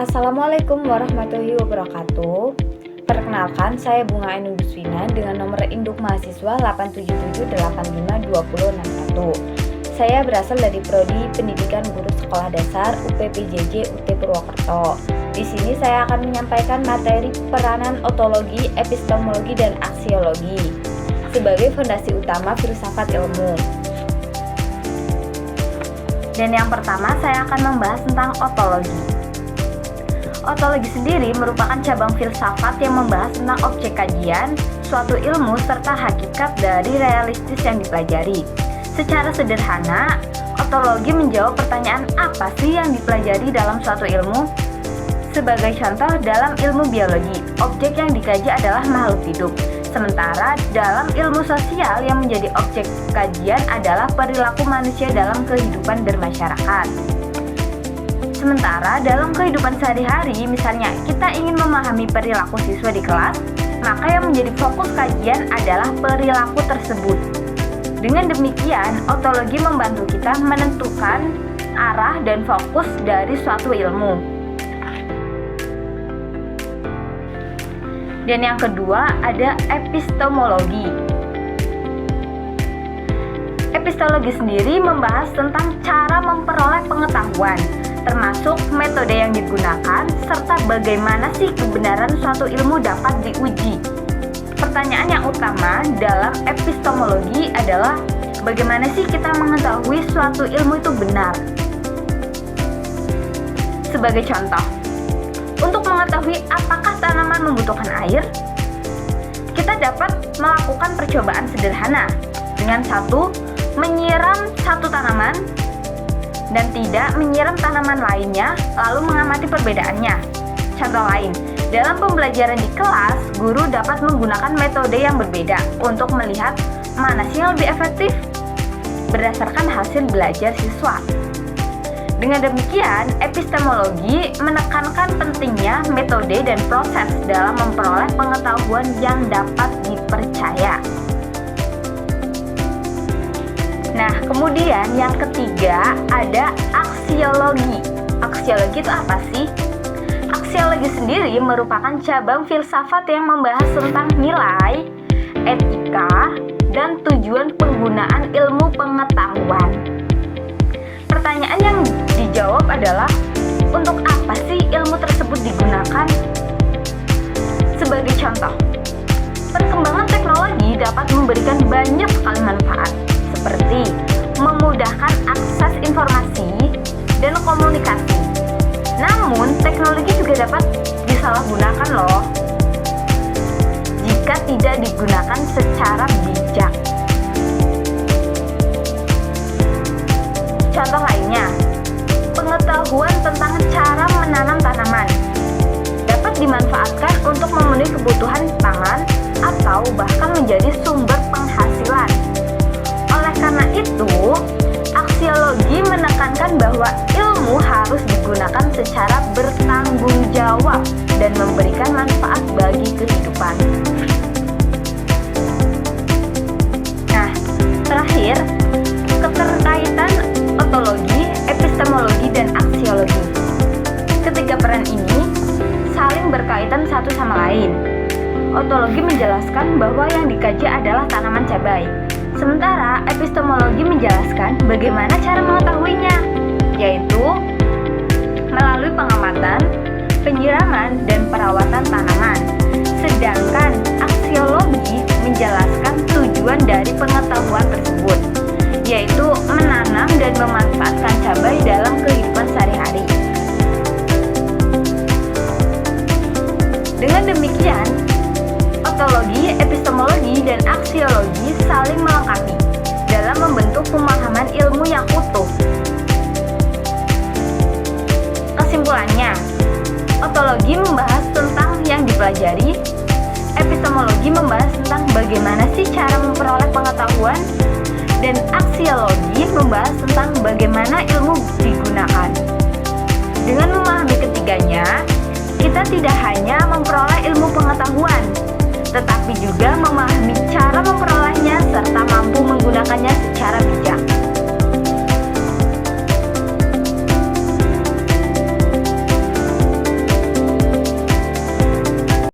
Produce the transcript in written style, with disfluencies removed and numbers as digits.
Assalamualaikum warahmatullahi wabarakatuh. Perkenalkan, saya Bunga Ainun Duswina dengan nomor induk mahasiswa 877852061. Saya berasal dari Prodi Pendidikan Guru Sekolah Dasar UPPJJ UT Purwokerto. Di sini saya akan menyampaikan materi peranan ontologi, epistemologi, dan aksiologi sebagai fondasi utama filsafat ilmu. Dan yang pertama, saya akan membahas tentang ontologi. Ontologi sendiri merupakan cabang filsafat yang membahas tentang objek kajian, suatu ilmu, serta hakikat dari realistis yang dipelajari. Secara sederhana, ontologi menjawab pertanyaan apa sih yang dipelajari dalam suatu ilmu? Sebagai contoh, dalam ilmu biologi, objek yang dikaji adalah makhluk hidup. Sementara dalam ilmu sosial yang menjadi objek kajian adalah perilaku manusia dalam kehidupan bermasyarakat. Sementara dalam kehidupan sehari-hari, misalnya kita ingin memahami perilaku siswa di kelas, maka yang menjadi fokus kajian adalah perilaku tersebut. Dengan demikian, ontologi membantu kita menentukan arah dan fokus dari suatu ilmu. Dan yang kedua ada epistemologi. Epistemologi sendiri membahas tentang cara memperoleh pengetahuan, termasuk metode yang digunakan, serta bagaimana sih kebenaran suatu ilmu dapat diuji. Pertanyaan yang utama dalam epistemologi adalah bagaimana sih kita mengetahui suatu ilmu itu benar. Sebagai contoh, untuk mengetahui apakah tanaman membutuhkan air, kita dapat melakukan percobaan sederhana dengan menyiram satu tanaman dan tidak menyiram tanaman lainnya, lalu mengamati perbedaannya. Contoh lain, dalam pembelajaran di kelas, guru dapat menggunakan metode yang berbeda untuk melihat mana sih yang lebih efektif berdasarkan hasil belajar siswa. Dengan demikian, epistemologi menekankan pentingnya metode dan proses dalam memperoleh pengetahuan yang dapat dipercaya. Nah, kemudian yang ketiga ada aksiologi. Aksiologi itu apa sih? Aksiologi sendiri merupakan cabang filsafat yang membahas tentang nilai, etika, dan tujuan penggunaan ilmu pengetahuan. Pertanyaan yang dijawab adalah, untuk apa sih ilmu tersebut digunakan? Sebagai contoh, perkembangan teknologi dapat memberikan banyak sekali manfaat, seperti memudahkan akses informasi dan komunikasi. Namun, teknologi juga dapat disalahgunakan loh, jika tidak digunakan secara bijak. Contoh lainnya, pengetahuan tentang cara menanam tanaman dapat dimanfaatkan untuk memenuhi kebutuhan pangan atau bahkan menjadi sumber penghasilan. Oleh karena itu, aksiologi menekankan bahwa ilmu harus digunakan secara bertanggung jawab dan memberikan manfaat bagi kehidupan. Nah, terakhir, keterkaitan ontologi, epistemologi, dan aksiologi. Ketiga peran ini saling berkaitan satu sama lain. Ontologi menjelaskan bahwa yang dikaji adalah tanaman cabai, sementara epistemologi menjelaskan bagaimana cara mengetahuinya, yaitu melalui pengamatan, penyiraman, dan perawatan tanaman. Sedangkan aksiologi menjelaskan tujuan dari pengetahuan tersebut, yaitu menanam dan memanfaatkan cabai dalam kehidupan sehari-hari. Dengan demikian, ontologi, epistemologi, dan aksiologi saling melengkapi dalam membentuk pemahaman ilmu yang utuh. Kesimpulannya, ontologi membahas tentang yang dipelajari, epistemologi membahas tentang bagaimana sih cara memperoleh pengetahuan, dan aksiologi membahas tentang bagaimana ilmu digunakan. Dengan memahami ketiganya, kita tidak hanya memperoleh ilmu pengetahuan, tetapi juga memahami cara memperolehnya serta mampu menggunakannya secara bijak.